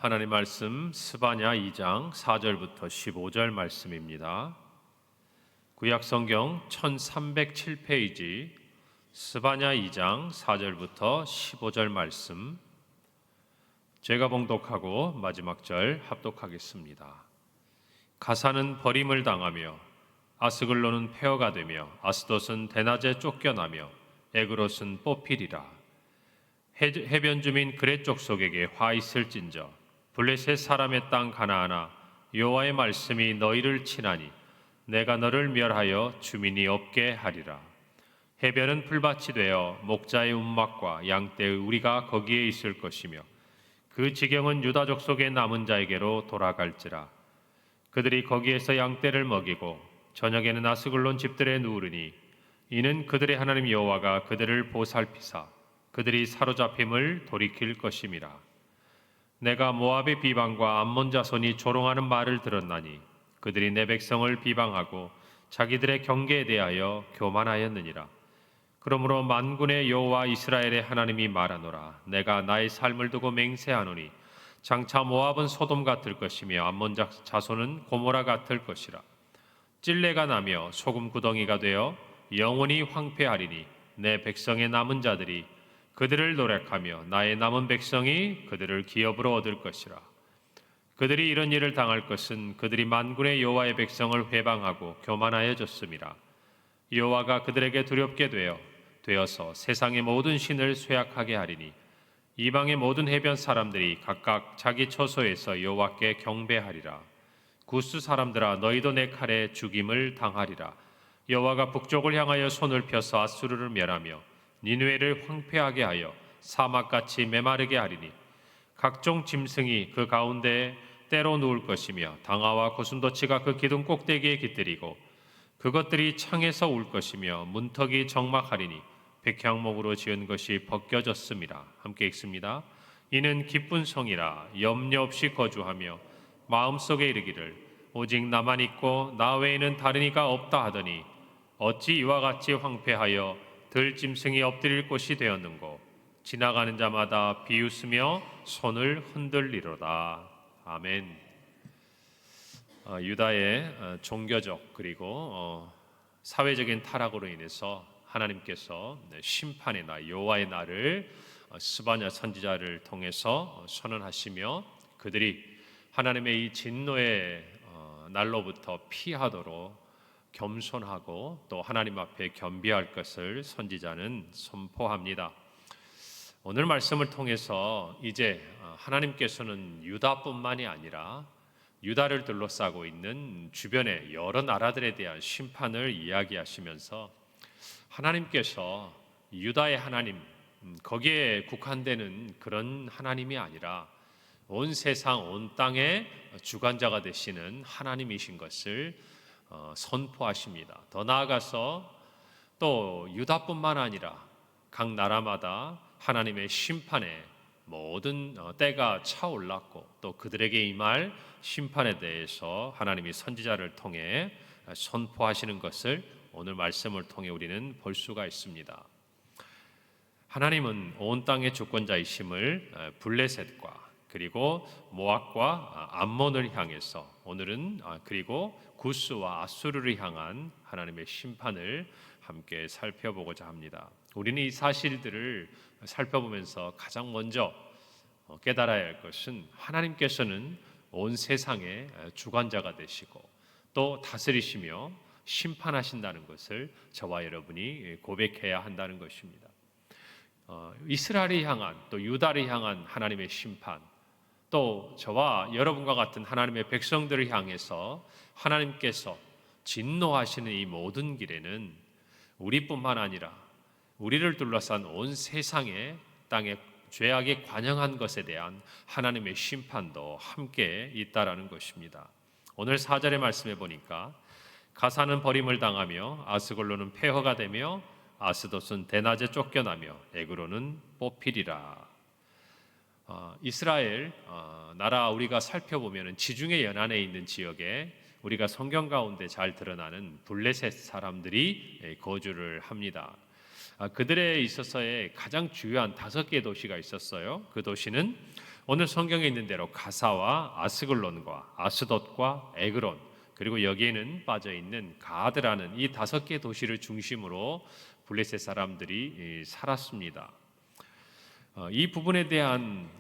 하나님 말씀 스바냐 2장 4절부터 15절 말씀입니다. 구약 성경 1307페이지 스바냐 2장 4절부터 15절 말씀, 제가 봉독하고 마지막 절 합독하겠습니다. 가사는 버림을 당하며 아스글론은 폐허가 되며 아스돗은 대낮에 쫓겨나며 에그롯은 뽑히리라. 해변 주민 그렛 족속에게 화 있을진저 블레셋 사람의 땅 가나안아, 여호와의 말씀이 너희를 치나니 내가 너를 멸하여 주민이 없게 하리라. 해변은 풀밭이 되어 목자의 움막과 양떼의 우리가 거기에 있을 것이며 그 지경은 유다 족속의 남은 자에게로 돌아갈지라. 그들이 거기에서 양떼를 먹이고 저녁에는 아스글론 집들에 누우르니 이는 그들의 하나님 여호와가 그들을 보살피사 그들이 사로잡힘을 돌이킬 것임이라. 내가 모압의 비방과 암몬 자손이 조롱하는 말을 들었나니 그들이 내 백성을 비방하고 자기들의 경계에 대하여 교만하였느니라. 그러므로 만군의 여호와 이스라엘의 하나님이 말하노라. 내가 나의 삶을 두고 맹세하노니 장차 모압은 소돔 같을 것이며 암몬 자손은 고모라 같을 것이라. 찔레가 나며 소금 구덩이가 되어 영원히 황폐하리니 내 백성의 남은 자들이 그들을 노력하며 나의 남은 백성이 그들을 기업으로 얻을 것이라. 그들이 이런 일을 당할 것은 그들이 만군의 여호와의 백성을 회방하고 교만하여졌음이라. 여호와가 그들에게 두렵게 되어서 세상의 모든 신을 쇠약하게 하리니 이방의 모든 해변 사람들이 각각 자기 처소에서 여호와께 경배하리라. 구스 사람들아, 너희도 내 칼에 죽임을 당하리라. 여호와가 북쪽을 향하여 손을 펴서 아수르를 멸하며 니느웨를 황폐하게 하여 사막같이 메마르게 하리니 각종 짐승이 그 가운데에 때로 누울 것이며 당아와 고슴도치가 그 기둥 꼭대기에 깃들이고 그것들이 창에서 울 것이며 문턱이 적막하리니 백향목으로 지은 것이 벗겨졌음이라. 함께 읽습니다. 이는 기쁜 성이라 염려 없이 거주하며 마음속에 이르기를 오직 나만 있고 나 외에는 다른 이가 없다 하더니 어찌 이와 같이 황폐하여 들짐승이 엎드릴 곳이 되었는고. 지나가는 자마다 비웃으며 손을 흔들리로다. 아멘. 유다의 종교적 그리고 사회적인 타락으로 인해서 하나님께서 심판의 날, 여호와의 날을 스바냐 선지자를 통해서 선언하시며 그들이 하나님의 이 진노의 날로부터 피하도록 겸손하고 또 하나님 앞에 겸비할 것을 선지자는 선포합니다. 오늘 말씀을 통해서 이제 하나님께서는 유다뿐만이 아니라 유다를 둘러싸고 있는 주변의 여러 나라들에 대한 심판을 이야기하시면서 하나님께서 유다의 하나님, 거기에 국한되는 그런 하나님이 아니라 온 세상, 온 땅의 주관자가 되시는 하나님이신 것을 선포하십니다. 더 나아가서 또 유다뿐만 아니라 각 나라마다 하나님의 심판에 모든 때가 차올랐고 또 그들에게 임할 심판에 대해서 하나님이 선지자를 통해 선포하시는 것을 오늘 말씀을 통해 우리는 볼 수가 있습니다. 하나님은 온 땅의 주권자이심을 블레셋과 그리고 모압과 암몬을 향해서 오늘은 그리고 구스와 아수르를 향한 하나님의 심판을 함께 살펴보고자 합니다. 우리는 이 사실들을 살펴보면서 가장 먼저 깨달아야 할 것은 하나님께서는 온 세상의 주관자가 되시고 또 다스리시며 심판하신다는 것을 저와 여러분이 고백해야 한다는 것입니다. 이스라엘을 향한 또 유다를 향한 하나님의 심판, 또 저와 여러분과 같은 하나님의 백성들을 향해서 하나님께서 진노하시는 이 모든 길에는 우리뿐만 아니라 우리를 둘러싼 온 세상의 땅의 죄악에 관영한 것에 대한 하나님의 심판도 함께 있다라는 것입니다. 오늘 4절의 말씀에 보니까 가사는 버림을 당하며 아스글론은 폐허가 되며 아스돗은 대낮에 쫓겨나며 에그로는 뽑히리라. 이스라엘 나라 우리가 살펴보면 지중해 연안에 있는 지역에 우리가 성경 가운데 잘 드러나는 블레셋 사람들이 거주를 합니다. 그들에 있어서의 가장 주요한 5개의 도시가 있었어요. 그 도시는 오늘 성경에 있는 대로 가사와 아스글론과 아스돗과 에그론, 그리고 여기에는 빠져 있는 가드라는 이 5개 도시를 중심으로 블레셋 사람들이 살았습니다. 이 부분에 대한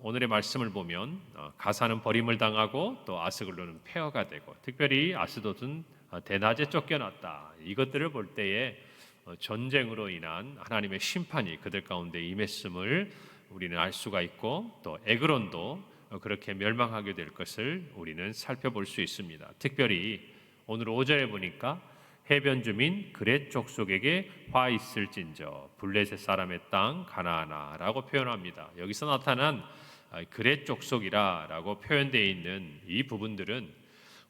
오늘의 말씀을 보면 가사는 버림을 당하고 또 아스글론은 폐허가 되고, 특별히 아스돗은 대낮에 쫓겨났다. 이것들을 볼 때에 전쟁으로 인한 하나님의 심판이 그들 가운데 임했음을 우리는 알 수가 있고, 또 에그론도 그렇게 멸망하게 될 것을 우리는 살펴볼 수 있습니다. 특별히 오늘 5절에 보니까 해변 주민 그렛 족속에게 화 있을진저 블레셋 사람의 땅 가나안아라고 표현합니다. 여기서 나타난 그렛 족속이라고 표현되어 있는 이 부분들은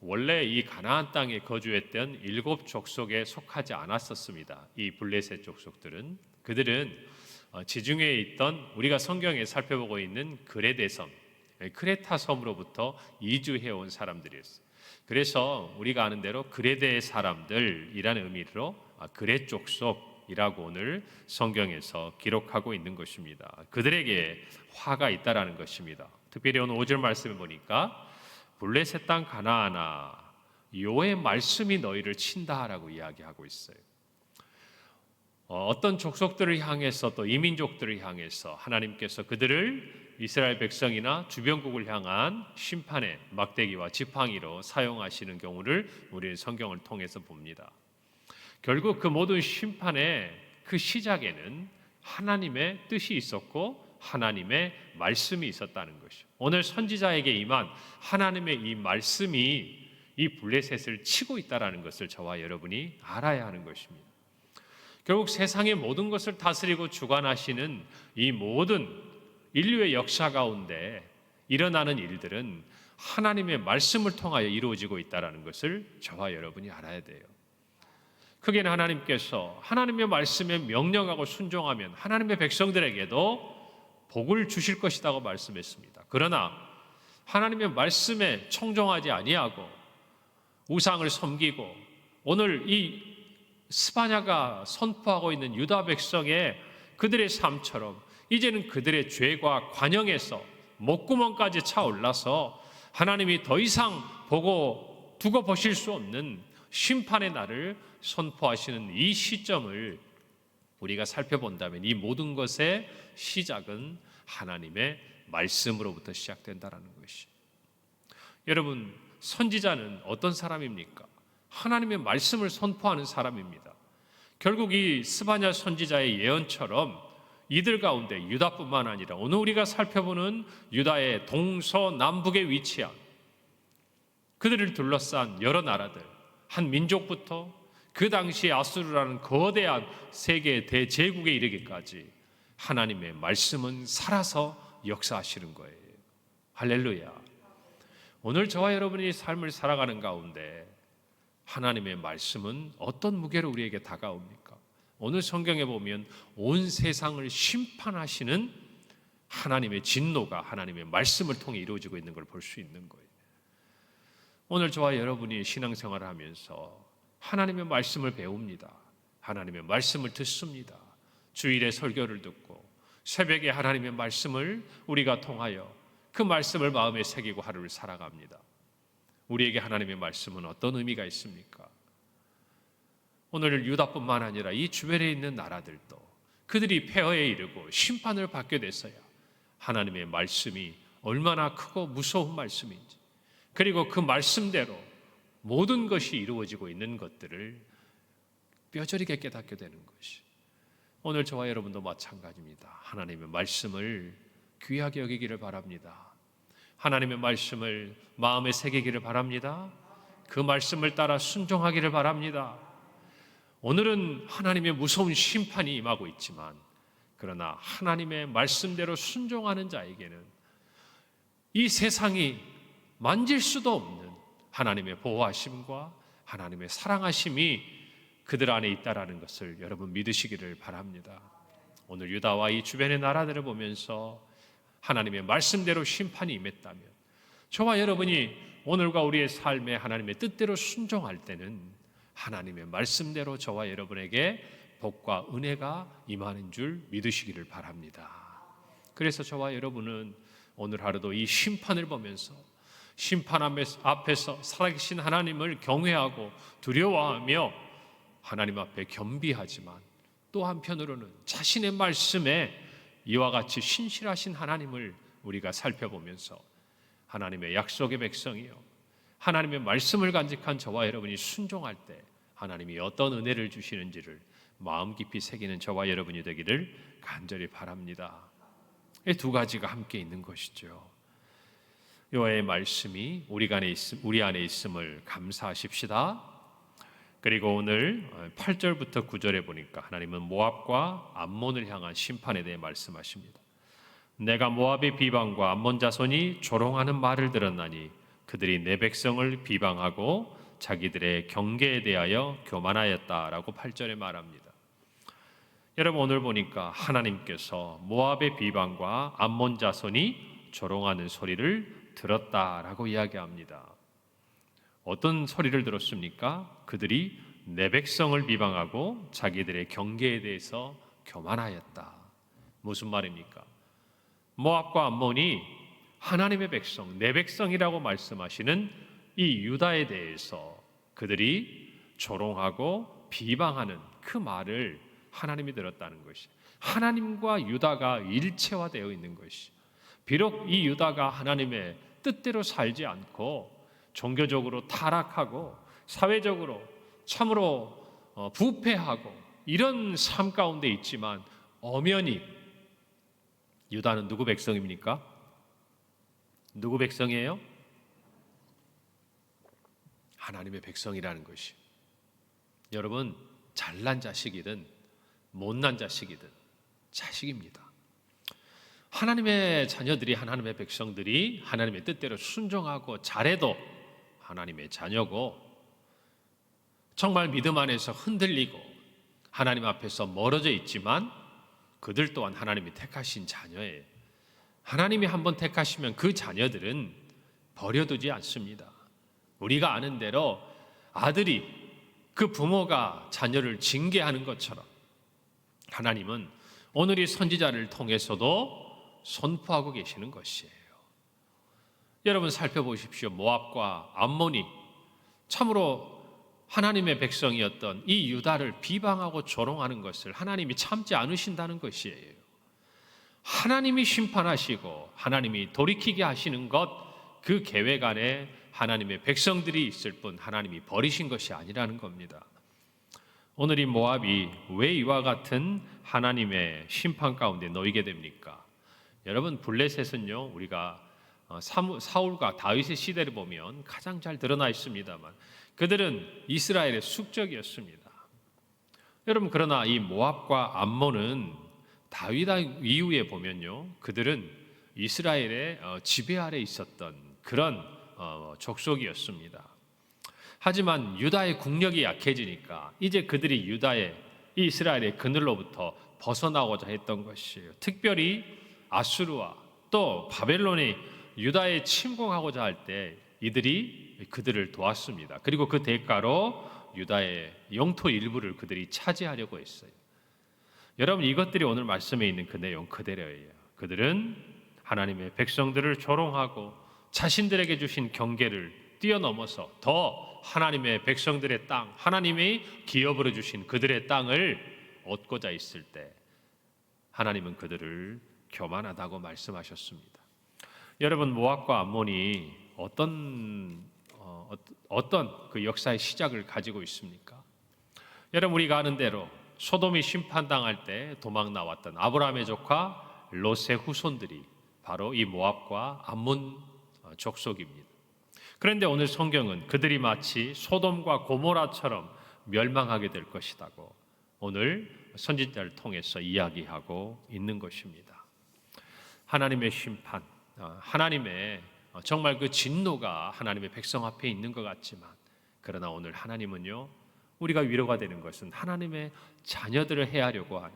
원래 이 가나안 땅에 거주했던 7 족속에 속하지 않았었습니다. 이 블레셋 족속들은, 그들은 지중해에 있던 우리가 성경에 살펴보고 있는 그레데 섬, 크레타 섬으로부터 이주해온 사람들이었어요. 그래서 우리가 아는 대로 그레데의 사람들이라는 의미로 그렛 족속이라고 오늘 성경에서 기록하고 있는 것입니다. 그들에게 화가 있다라는 것입니다. 특별히 오늘 5절 말씀에 보니까 블레셋 땅 가나안아 여호와의 말씀이 너희를 친다라고 이야기하고 있어요. 어떤 족속들을 향해서, 또 이민족들을 향해서 하나님께서 그들을 이스라엘 백성이나 주변국을 향한 심판의 막대기와 지팡이로 사용하시는 경우를 우리는 성경을 통해서 봅니다. 결국 그 모든 심판의 그 시작에는 하나님의 뜻이 있었고 하나님의 말씀이 있었다는 것이죠. 오늘 선지자에게 임한 하나님의 이 말씀이 이 블레셋을 치고 있다는 것을 저와 여러분이 알아야 하는 것입니다. 결국 세상의 모든 것을 다스리고 주관하시는 이 모든 인류의 역사 가운데 일어나는 일들은 하나님의 말씀을 통하여 이루어지고 있다는 것을 저와 여러분이 알아야 돼요. 크게는 하나님께서 하나님의 말씀에 명령하고 순종하면 하나님의 백성들에게도 복을 주실 것이라고 말씀했습니다. 그러나 하나님의 말씀에 청종하지 아니하고 우상을 섬기고, 오늘 이 스바냐가 선포하고 있는 유다 백성의 그들의 삶처럼 이제는 그들의 죄과 관영에서 목구멍까지 차올라서 하나님이 더 이상 두고 보실 수 없는 심판의 날을 선포하시는 이 시점을 우리가 살펴본다면 이 모든 것의 시작은 하나님의 말씀으로부터 시작된다는 것이. 여러분, 선지자는 어떤 사람입니까? 하나님의 말씀을 선포하는 사람입니다. 결국 이 스바냐 선지자의 예언처럼 이들 가운데 유다뿐만 아니라 오늘 우리가 살펴보는 유다의 동서남북에 위치한 그들을 둘러싼 여러 나라들, 한 민족부터 그 당시 아수르라는 거대한 세계 대제국에 이르기까지 하나님의 말씀은 살아서 역사하시는 거예요. 할렐루야. 오늘 저와 여러분이 삶을 살아가는 가운데 하나님의 말씀은 어떤 무게로 우리에게 다가옵니까? 오늘 성경에 보면 온 세상을 심판하시는 하나님의 진노가 하나님의 말씀을 통해 이루어지고 있는 걸 볼 수 있는 거예요. 오늘 저와 여러분이 신앙생활을 하면서 하나님의 말씀을 배웁니다. 하나님의 말씀을 듣습니다. 주일에 설교를 듣고 새벽에 하나님의 말씀을 우리가 통하여 그 말씀을 마음에 새기고 하루를 살아갑니다. 우리에게 하나님의 말씀은 어떤 의미가 있습니까? 오늘 유다뿐만 아니라 이 주변에 있는 나라들도 그들이 폐허에 이르고 심판을 받게 됐어야 하나님의 말씀이 얼마나 크고 무서운 말씀인지, 그리고 그 말씀대로 모든 것이 이루어지고 있는 것들을 뼈저리게 깨닫게 되는 것이. 오늘 저와 여러분도 마찬가지입니다. 하나님의 말씀을 귀하게 여기기를 바랍니다. 하나님의 말씀을 마음에 새기기를 바랍니다. 그 말씀을 따라 순종하기를 바랍니다. 오늘은 하나님의 무서운 심판이 임하고 있지만, 그러나 하나님의 말씀대로 순종하는 자에게는 이 세상이 만질 수도 없는 하나님의 보호하심과 하나님의 사랑하심이 그들 안에 있다라는 것을 여러분 믿으시기를 바랍니다. 오늘 유다와 이 주변의 나라들을 보면서 하나님의 말씀대로 심판이 임했다면, 저와 여러분이 오늘과 우리의 삶에 하나님의 뜻대로 순종할 때는 하나님의 말씀대로 저와 여러분에게 복과 은혜가 임하는 줄 믿으시기를 바랍니다. 그래서 저와 여러분은 오늘 하루도 이 심판을 보면서 심판 앞에서 살아계신 하나님을 경외하고 두려워하며 하나님 앞에 겸비하지만 또 한편으로는 자신의 말씀에 이와 같이 신실하신 하나님을 우리가 살펴보면서 하나님의 약속의 백성이요 하나님의 말씀을 간직한 저와 여러분이 순종할 때 하나님이 어떤 은혜를 주시는지를 마음 깊이 새기는 저와 여러분이 되기를 간절히 바랍니다. 이 두 가지가 함께 있는 것이죠. 여호와의 말씀이 우리 안에 있음을 감사하십시다. 그리고 오늘 8절부터 9절에 보니까 하나님은 모압과 암몬을 향한 심판에 대해 말씀하십니다. 내가 모압의 비방과 암몬 자손이 조롱하는 말을 들었나니 그들이 내 백성을 비방하고 자기들의 경계에 대하여 교만하였다라고 8절에 말합니다. 여러분 오늘 보니까 하나님께서 모압의 비방과 암몬 자손이 조롱하는 소리를 들었다라고 이야기합니다. 어떤 소리를 들었습니까? 그들이 내 백성을 비방하고 자기들의 경계에 대해서 교만하였다. 무슨 말입니까? 모압과 암몬이 하나님의 백성, 내 백성이라고 말씀하시는 이 유다에 대해서 그들이 조롱하고 비방하는 그 말을 하나님이 들었다는 것이, 하나님과 유다가 일체화되어 있는 것이, 비록 이 유다가 하나님의 뜻대로 살지 않고 종교적으로 타락하고 사회적으로 참으로 부패하고 이런 삶 가운데 있지만 엄연히 유다는 누구 백성입니까? 누구 백성이에요? 하나님의 백성이라는 것이. 여러분 잘난 자식이든 못난 자식이든 자식입니다. 하나님의 자녀들이, 하나님의 백성들이 하나님의 뜻대로 순종하고 잘해도 하나님의 자녀고, 정말 믿음 안에서 흔들리고 하나님 앞에서 멀어져 있지만 그들 또한 하나님이 택하신 자녀예요. 하나님이 한번 택하시면 그 자녀들은 버려두지 않습니다. 우리가 아는 대로 아들이 그 부모가 자녀를 징계하는 것처럼 하나님은 오늘 이 선지자를 통해서도 선포하고 계시는 것이에요. 여러분 살펴보십시오. 모압과 암몬이 참으로 하나님의 백성이었던 이 유다를 비방하고 조롱하는 것을 하나님이 참지 않으신다는 것이에요. 하나님이 심판하시고 하나님이 돌이키게 하시는 것, 그 계획 안에 하나님의 백성들이 있을 뿐 하나님이 버리신 것이 아니라는 겁니다. 오늘 이 모압이 왜 이와 같은 하나님의 심판 가운데 놓이게 됩니까? 여러분 블레셋은요, 우리가 사울과 다윗의 시대를 보면 가장 잘 드러나 있습니다만 그들은 이스라엘의 숙적이었습니다. 여러분 그러나 이 모압과 암몬은 다윗 이후에 보면요, 그들은 이스라엘의 지배 아래 있었던 그런 족속이었습니다. 하지만 유다의 국력이 약해지니까 이제 그들이 유다의 이스라엘의 그늘로부터 벗어나고자 했던 것이에요. 특별히 아수르와 또 바벨론이 유다에 침공하고자 할 때 이들이 그들을 도왔습니다. 그리고 그 대가로 유다의 영토 일부를 그들이 차지하려고 했어요. 여러분 이것들이 오늘 말씀에 있는 그 내용 그대로예요. 그들은 하나님의 백성들을 조롱하고 자신들에게 주신 경계를 뛰어넘어서 더 하나님의 백성들의 땅, 하나님이 기업으로 주신 그들의 땅을 얻고자 했을 때 하나님은 그들을 교만하다고 말씀하셨습니다. 여러분 모압과 암몬이 어떤 그 역사의 시작을 가지고 있습니까? 여러분 우리가 아는 대로 소돔이 심판당할 때 도망 나왔던 아브라함의 조카 롯의 후손들이 바로 이 모압과 암몬 족속입니다. 그런데 오늘 성경은 그들이 마치 소돔과 고모라처럼 멸망하게 될 것이라고 오늘 선지자를 통해서 이야기하고 있는 것입니다. 하나님의 심판, 하나님의 정말 그 진노가 하나님의 백성 앞에 있는 것 같지만, 그러나 오늘 하나님은요, 우리가 위로가 되는 것은 하나님의 자녀들을 해하려고 하는,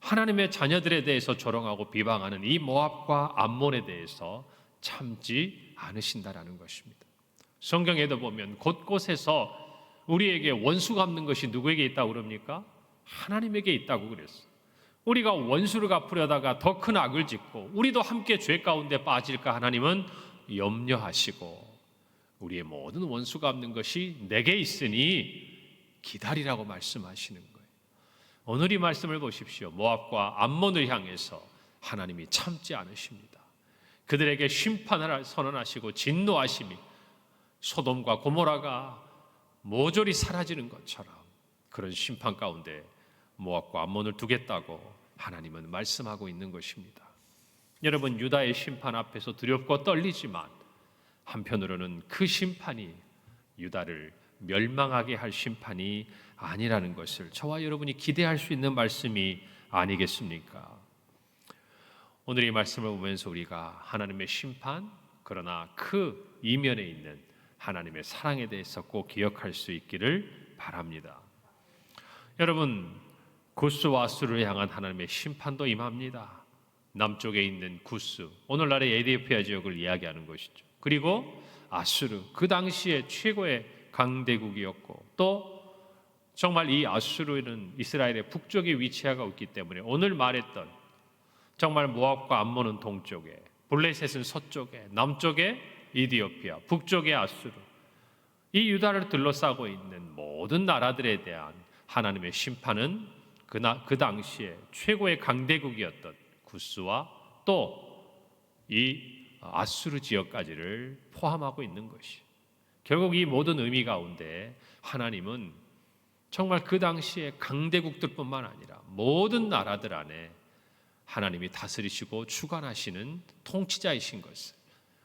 하나님의 자녀들에 대해서 조롱하고 비방하는 이 모압과 암몬에 대해서 참지 않으신다라는 것입니다. 성경에도 보면 곳곳에서 우리에게 원수 갚는 것이 누구에게 있다고 그럽니까? 하나님에게 있다고 그랬어요. 우리가 원수를 갚으려다가 더 큰 악을 짓고 우리도 함께 죄 가운데 빠질까 하나님은 염려하시고 우리의 모든 원수 갚는 것이 내게 있으니 기다리라고 말씀하시는 거예요. 오늘 이 말씀을 보십시오. 모압과 암몬을 향해서 하나님이 참지 않으십니다. 그들에게 심판을 선언하시고 진노하심이 소돔과 고모라가 모조리 사라지는 것처럼 그런 심판 가운데 모압과 암몬을 두겠다고 하나님은 말씀하고 있는 것입니다. 여러분, 유다의 심판 앞에서 두렵고 떨리지만 한편으로는 그 심판이 유다를 멸망하게 할 심판이 아니라는 것을 저와 여러분이 기대할 수 있는 말씀이 아니겠습니까? 오늘 이 말씀을 보면서 우리가 하나님의 심판, 그러나 그 이면에 있는 하나님의 사랑에 대해서 꼭 기억할 수 있기를 바랍니다. 여러분, 구스와 아수르를 향한 하나님의 심판도 임합니다. 남쪽에 있는 구스, 오늘날의 에디오피아 지역을 이야기하는 것이죠. 그리고 아수르, 그 당시에 최고의 강대국이었고 또 정말 이 아수르는 이스라엘의 북쪽에 위치하고 있기 때문에 오늘 말했던 정말 모압과 암몬은 동쪽에, 블레셋은 서쪽에, 남쪽에 이디오피아, 북쪽에 아수르, 이 유다를 둘러싸고 있는 모든 나라들에 대한 하나님의 심판은 그 당시에 최고의 강대국이었던 구스와 또 이 아수르 지역까지를 포함하고 있는 것이, 결국 이 모든 의미 가운데 하나님은 정말 그 당시에 강대국들뿐만 아니라 모든 나라들 안에 하나님이 다스리시고 주관하시는 통치자이신 것을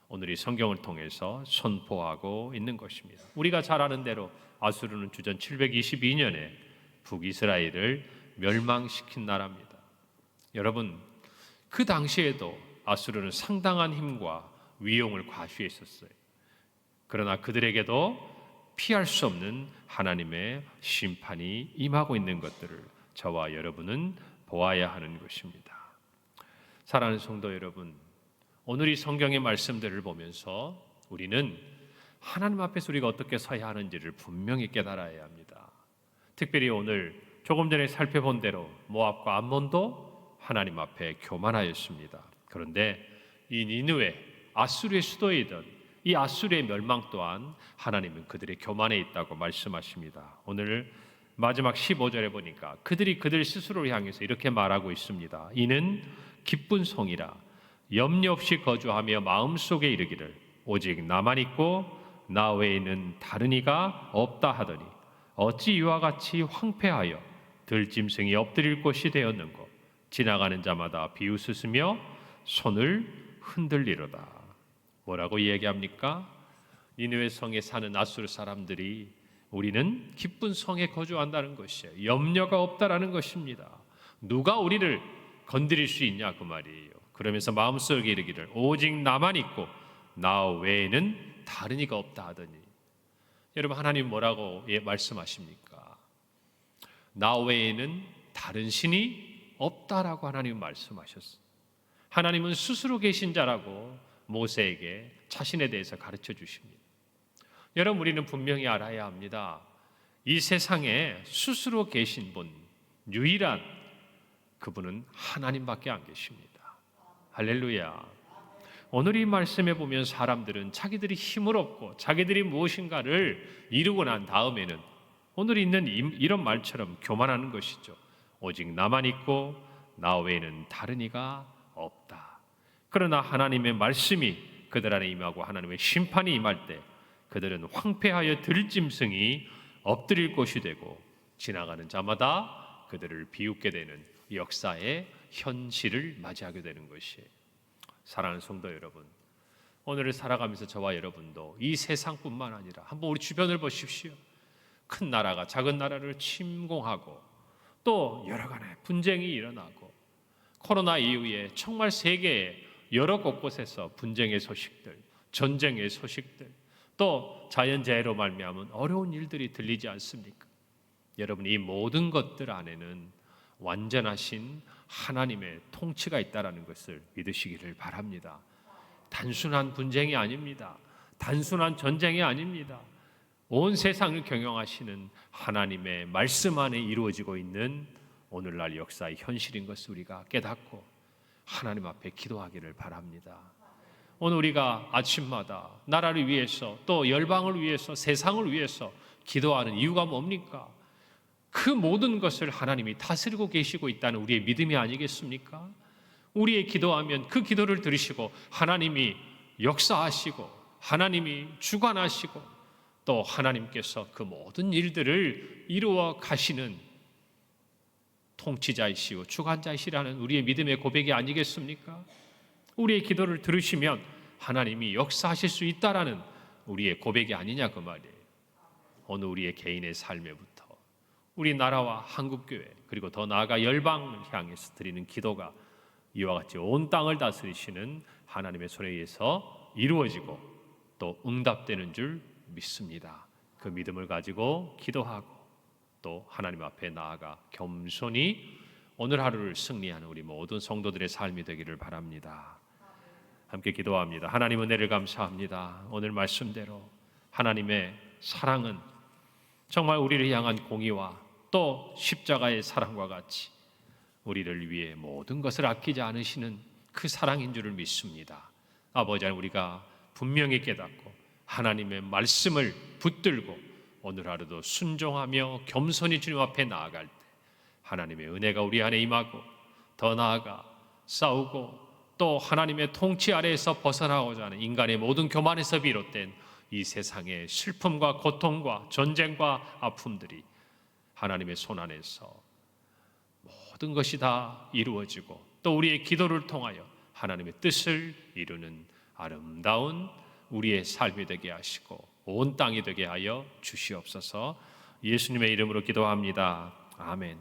오늘 이 성경을 통해서 선포하고 있는 것입니다. 우리가 잘 아는 대로 아수르는 주전 722년에 북이스라엘을 멸망시킨 나라입니다. 여러분, 그 당시에도 아수르는 상당한 힘과 위용을 과시했었어요. 그러나 그들에게도 피할 수 없는 하나님의 심판이 임하고 있는 것들을 저와 여러분은 보아야 하는 것입니다. 사랑하는 성도 여러분, 오늘 이 성경의 말씀들을 보면서 우리는 하나님 앞에서 우리가 어떻게 서야 하는지를 분명히 깨달아야 합니다. 특별히 오늘 조금 전에 살펴본 대로 모압과 암몬도 하나님 앞에 교만하였습니다. 그런데 이 니느웨, 아수르의 수도이던 이 아수르의 멸망 또한 하나님은 그들의 교만에 있다고 말씀하십니다. 오늘 마지막 15절에 보니까 그들이 그들 스스로를 향해서 이렇게 말하고 있습니다. 이는 기쁜 성이라 염려 없이 거주하며 마음속에 이르기를 오직 나만 있고 나 외에는 다른 이가 없다 하더니 어찌 이와 같이 황폐하여 들짐승이 엎드릴 곳이 되었는고 지나가는 자마다 비웃으며 손을 흔들리로다. 뭐라고 이야기합니까? 니느웨 성에 사는 아수르 사람들이 우리는 기쁜 성에 거주한다는 것이에요. 염려가 없다라는 것입니다. 누가 우리를 건드릴 수 있냐 그 말이에요. 그러면서 마음속에 이르기를 오직 나만 있고 나 외에는 다른 이가 없다 하더니, 여러분, 하나님 뭐라고 말씀하십니까? 나 외에는 다른 신이 없다라고 하나님 말씀하셨어요. 하나님은 스스로 계신 자라고 모세에게 자신에 대해서 가르쳐 주십니다. 여러분, 우리는 분명히 알아야 합니다. 이 세상에 스스로 계신 분, 유일한 그분은 하나님밖에 안 계십니다. 할렐루야. 오늘 이 말씀에 보면 사람들은 자기들이 힘을 얻고 자기들이 무엇인가를 이루고 난 다음에는 오늘 있는 이런 말처럼 교만하는 것이죠. 오직 나만 있고 나 외에는 다른 이가 없다. 그러나 하나님의 말씀이 그들 안에 임하고 하나님의 심판이 임할 때 그들은 황폐하여 들짐승이 엎드릴 곳이 되고 지나가는 자마다 그들을 비웃게 되는 역사의 현실을 맞이하게 되는 것이에요. 사랑하는 성도 여러분, 오늘을 살아가면서 저와 여러분도 이 세상뿐만 아니라 한번 우리 주변을 보십시오. 큰 나라가 작은 나라를 침공하고 또 여러 간의 분쟁이 일어나고 코로나 이후에 정말 세계의 여러 곳곳에서 분쟁의 소식들, 전쟁의 소식들, 또 자연재해로 말미암은 어려운 일들이 들리지 않습니까? 여러분, 이 모든 것들 안에는 완전하신 하나님의 통치가 있다는 것을 믿으시기를 바랍니다. 단순한 분쟁이 아닙니다. 단순한 전쟁이 아닙니다. 온 세상을 경영하시는 하나님의 말씀 안에 이루어지고 있는 오늘날 역사의 현실인 것을 우리가 깨닫고 하나님 앞에 기도하기를 바랍니다. 오늘 우리가 아침마다 나라를 위해서 또 열방을 위해서 세상을 위해서 기도하는 이유가 뭡니까? 그 모든 것을 하나님이 다스리고 계시고 있다는 우리의 믿음이 아니겠습니까? 우리의 기도하면 그 기도를 들으시고 하나님이 역사하시고 하나님이 주관하시고 또 하나님께서 그 모든 일들을 이루어 가시는 통치자이시오 주관자이시라는 우리의 믿음의 고백이 아니겠습니까? 우리의 기도를 들으시면 하나님이 역사하실 수 있다라는 우리의 고백이 아니냐 그 말이에요. 오늘 우리의 개인의 삶에부터 우리 나라와 한국교회 그리고 더 나아가 열방을 향해서 드리는 기도가 이와 같이 온 땅을 다스리시는 하나님의 손에 의해서 이루어지고 또 응답되는 줄 믿습니다. 그 믿음을 가지고 기도하고 또 하나님 앞에 나아가 겸손히 오늘 하루를 승리하는 우리 모든 성도들의 삶이 되기를 바랍니다. 함께 기도합니다. 하나님 은혜를 감사합니다. 오늘 말씀대로 하나님의 사랑은 정말 우리를 향한 공의와 또 십자가의 사랑과 같이 우리를 위해 모든 것을 아끼지 않으시는 그 사랑인 줄을 믿습니다. 아버지 하나님, 우리가 분명히 깨닫고 하나님의 말씀을 붙들고 오늘 하루도 순종하며 겸손히 주님 앞에 나아갈 때 하나님의 은혜가 우리 안에 임하고 더 나아가 싸우고 또 하나님의 통치 아래에서 벗어나고자 하는 인간의 모든 교만에서 비롯된 이 세상의 슬픔과 고통과 전쟁과 아픔들이 하나님의 손 안에서 모든 것이 다 이루어지고 또 우리의 기도를 통하여 하나님의 뜻을 이루는 아름다운 우리의 삶이 되게 하시고 온 땅이 되게 하여 주시옵소서. 예수님의 이름으로 기도합니다. 아멘.